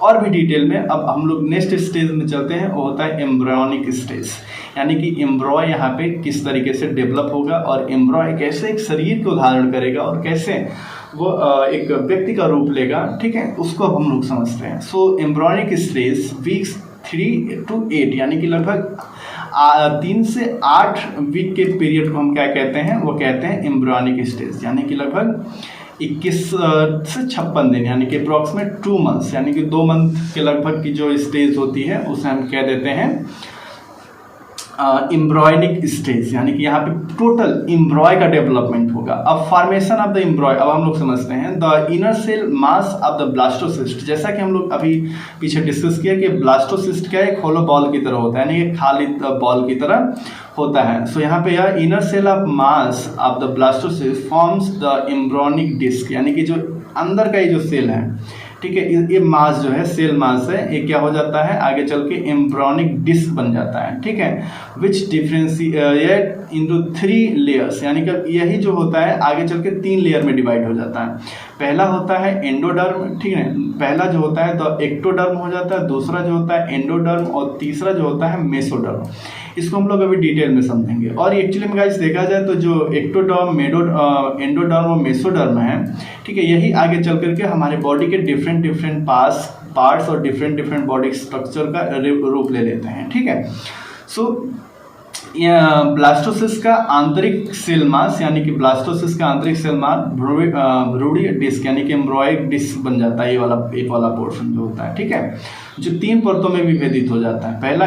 और भी डिटेल में। अब हम लोग नेक्स्ट स्टेज में चलते हैं, वो होता है एम्ब्रियोनिक स्टेज, यानी कि एम्ब्रॉय यहाँ पे किस तरीके से डेवलप होगा और एम्ब्रॉय कैसे एक शरीर को धारण करेगा और कैसे वो एक व्यक्ति का रूप लेगा, ठीक है, उसको अब हम लोग समझते हैं। सो एम्ब्रियोनिक स्टेज वीक्स 3 to 8 यानी कि लगभग 3 से 8 वीक के पीरियड को हम क्या कहते हैं, वो कहते हैं एम्ब्रियोनिक स्टेज, यानी कि लगभग 21 से 56 दिन, यानी कि अप्रॉक्सीमेट 2 मंथ्स, यानी कि 2 मंथ के लगभग की जो स्टेज होती है उसे हम कह देते हैं एम्ब्रियोनिक स्टेज, यानी कि यहाँ पे टोटल एम्ब्रॉय का डेवलपमेंट होगा। अब फॉर्मेशन ऑफ द एम्ब्रॉय अब हम लोग समझते हैं। The inner cell mass of the blastocyst, जैसा कि हम लोग अभी पीछे डिस्कस किया कि ब्लास्टोसिस्ट क्या है, एक होलो बॉल की तरह होता है, यानी कि खाली बॉल की तरह होता है। सो यहाँ पे यह inner cell of mass of the blastocyst forms the embryonic disc, यानी कि जो अंदर का ये जो सेल है, ठीक है, ये मास जो है सेल मास है, ये क्या हो जाता है आगे चल के एम्ब्रियोनिक डिस्क बन जाता है, ठीक है, विच डिफरेंशिएट इनटू 3 लेयर्स, यानी कि यही जो होता है आगे चल के 3 लेयर में डिवाइड हो जाता है। पहला होता है एंडोडर्म, ठीक है, पहला जो होता है तो एक्टोडर्म हो जाता है, दूसरा जो होता है एंडोडर्म और तीसरा जो होता है मेसोडर्म। इसको हम लोग अभी डिटेल में समझेंगे। और एक्चुअली में गाइस देखा जाए तो जो एक्टोडर्म, एंडोडर्म और मेसोडर्म है, ठीक है, यही आगे चल करके हमारे बॉडी के डिफरेंट पार्ट्स और डिफरेंट बॉडी स्ट्रक्चर का रूप ले लेते हैं, ठीक है। सो ब्लास्टोसिस्ट का आंतरिक सेल मास, यानी कि ब्लास्टोसिस्ट का आंतरिक सेल मास भ्रूणीय डिस्क, यानी कि एम्ब्रॉयिक डिस्क बन जाता है, ये वाला पोर्शन जो होता है, ठीक है, जो 3 परतों में विभेदित हो जाता है। पहला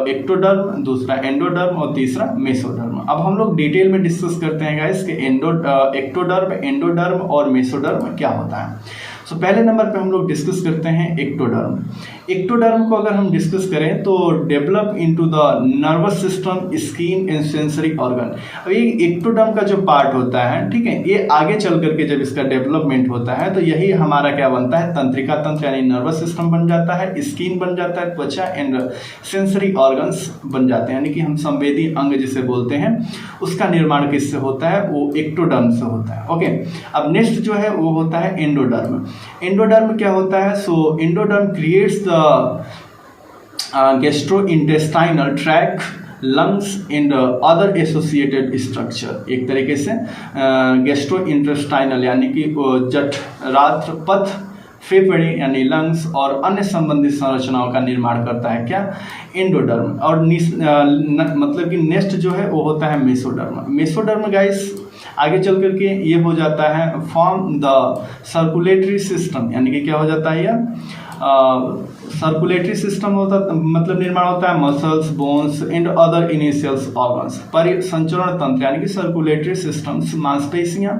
एक्टोडर्म, दूसरा एंडोडर्म और तीसरा मेसोडर्म। अब हम लोग डिटेल में डिस्कस करते हैं गाइस कि एक्टोडर्म, एंडोडर्म और मेसोडर्म क्या होता है। तो पहले नंबर पे हम लोग डिस्कस करते हैं एक्टोडर्म। एक्टोडर्म को अगर हम डिस्कस करें तो develop into the nervous system, skin and sensory organ. अब ये एक्टोडर्म का जो पार्ट होता है, ठीक है, ये आगे चल करके जब इसका डेवलपमेंट होता है तो यही हमारा क्या बनता है, तंत्रिका तंत्र यानी नर्वस सिस्टम बन जाता है, स्किन बन जाता है, त्वचा एंड सेंसरी ऑर्गन्स बन जाते हैं, यानी कि हम संवेदी अंग जिसे बोलते हैं उसका निर्माण किससे होता है, वो एक्टोडर्म से होता है। ओके, अब नेक्स्ट जो है वो होता है एंडोडर्म। एंडोडर्म क्या होता है, so endoderm creates the gastrointestinal tract, lungs and other associated structure. एक तरीके से गैस्ट्रोइंटेस्टाइनल यानी कि जठरांत्र पथ, फेफड़े यानी लंग्स और अन्य संबंधित संरचनाओं का निर्माण करता है क्या, एंडोडर्म। और मतलब कि नेक्स्ट जो है वो होता है मेसोडर्म। मेसोडर्म गाइस आगे चल करके ये हो जाता है फॉर्म द सर्कुलेटरी सिस्टम, यानी कि क्या हो जाता है, यह सर्कुलेटरी सिस्टम होता, मतलब निर्माण होता है muscles, bones and other initials organs. परिसंचरण तंत्र यानी कि सर्कुलेटरी सिस्टम्स, मांसपेशियां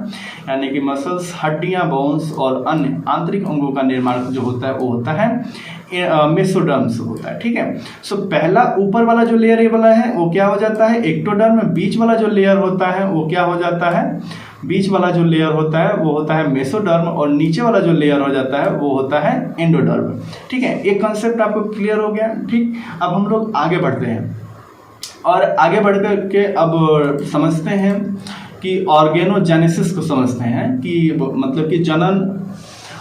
यानी कि मसल्स, हड्डियां, बोन्स और अन्य आंतरिक अंगों का निर्माण जो होता है वो होता है मेसोडर्म से होता है, ठीक है। सो पहला ऊपर वाला जो लेयर ये वाला है वो क्या हो जाता है एक्टोडर्म, बीच वाला जो लेयर होता है वो क्या हो जाता है, बीच वाला जो लेयर होता है वो होता है मेसोडर्म और नीचे वाला जो लेयर हो जाता है वो होता है एंडोडर्म, ठीक है। एक कंसेप्ट आपको क्लियर हो गया, ठीक। अब हम लोग आगे बढ़ते हैं और आगे बढ़ करके अब समझते हैं कि ऑर्गेनोजेनेसिस को समझते हैं कि मतलब कि जनन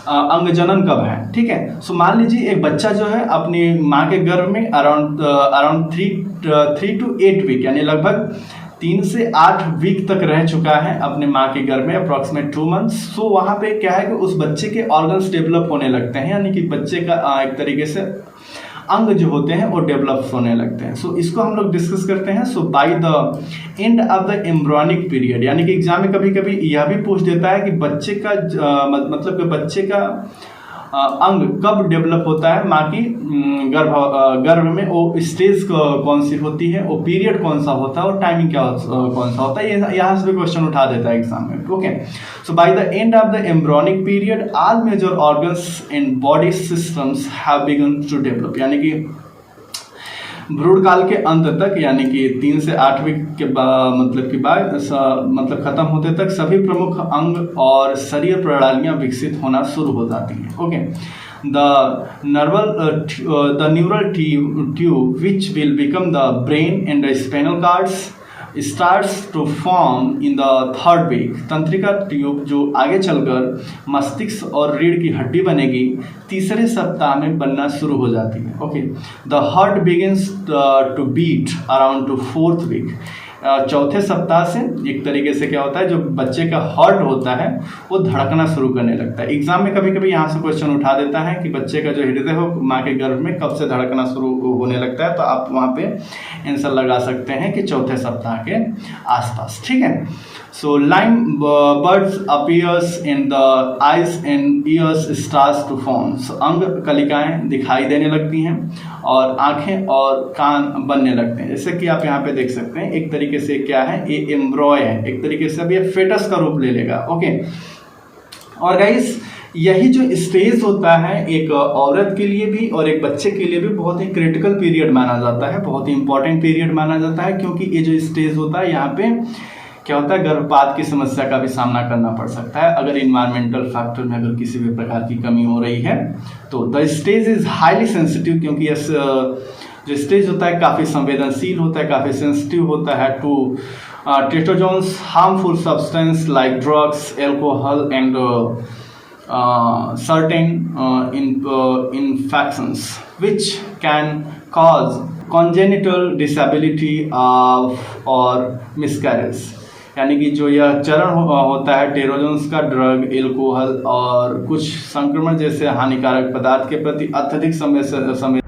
अंग जनन कब है, ठीक है। सो मान लीजिए एक बच्चा जो है अपनी माँ के गर्भ में अराउंड 3 to 8 वीक यानी लगभग 3 से 8 वीक तक रह चुका है अपने माँ के गर्भ में, अप्रॉक्सीमेट 2 मंथ्स। सो वहाँ पे क्या है कि उस बच्चे के ऑर्गन्स डेवलप होने लगते हैं, यानी कि बच्चे का एक तरीके से अंग जो होते हैं वो डेवलप होने लगते हैं। सो इसको हम लोग डिस्कस करते हैं। So by the end of the embryonic period, यानी कि एग्जाम में कभी कभी यह भी पूछ देता है कि बच्चे का मतलब कि बच्चे का अंग कब डेवलप होता है माँ की गर्भ में, वो स्टेज कौन सी होती है, वो पीरियड कौन सा होता है और टाइमिंग क्या कौन सा होता है, ये यहाँ से भी क्वेश्चन उठा देता है एग्जाम में। Okay, so by the end of the embryonic period all major organs and body systems have begun to develop, यानी कि भ्रूण काल के अंत तक, यानी कि 3 से 8 वीक के बाद मतलब खत्म होते तक सभी प्रमुख अंग और शरीर प्रणालियां विकसित होना शुरू हो जाती हैं। Okay, the neural tube which will become the brain and the spinal cards starts to form in the third week। तंत्रिका ट्यूब जो आगे चलकर मस्तिष्क और रीढ़ की हड्डी बनेगी तीसरे सप्ताह में बनना शुरू हो जाती है। Okay, the heart begins to beat around to fourth week. चौथे सप्ताह से एक तरीके से क्या होता है, जो बच्चे का हार्ट होता है वो धड़कना शुरू करने लगता है। एग्जाम में कभी कभी यहाँ से क्वेश्चन उठा देता है कि बच्चे का जो हृदय हो माँ के गर्भ में कब से धड़कना शुरू होने लगता है, तो आप वहाँ पे आंसर लगा सकते हैं कि चौथे सप्ताह के आसपास। ठीक है, so limb buds appears in the eyes and ears starts to form. अंग कलिकाएं दिखाई देने लगती हैं और आंखें और कान बनने लगते हैं। जैसे कि आप यहाँ पे देख सकते हैं, एक तरीके से क्या है, ये एम्ब्रॉय है, एक तरीके से अब ये फेटस का रूप ले लेगा। ओके, और गाइस यही जो स्टेज होता है एक औरत के लिए भी और एक बच्चे के लिए भी बहुत ही क्रिटिकल पीरियड माना जाता है, बहुत ही इंपॉर्टेंट पीरियड माना जाता है, क्योंकि ये जो स्टेज होता है यहाँ पे क्या होता है, गर्भपात की समस्या का भी सामना करना पड़ सकता है अगर इन्वायरमेंटल फैक्टर में अगर किसी भी प्रकार की कमी हो रही है तो। The stage is highly sensitive, क्योंकि यस जो स्टेज होता है काफ़ी संवेदनशील होता है, काफ़ी सेंसिटिव होता है to teratogens, harmful substance like drugs, alcohol and certain infections which can cause congenital disability or miscarriage। यानी कि जो यह चरण होता है टेरोजन्स का, ड्रग, एल्कोहल और कुछ संक्रमण जैसे हानिकारक पदार्थ के प्रति अत्यधिक समय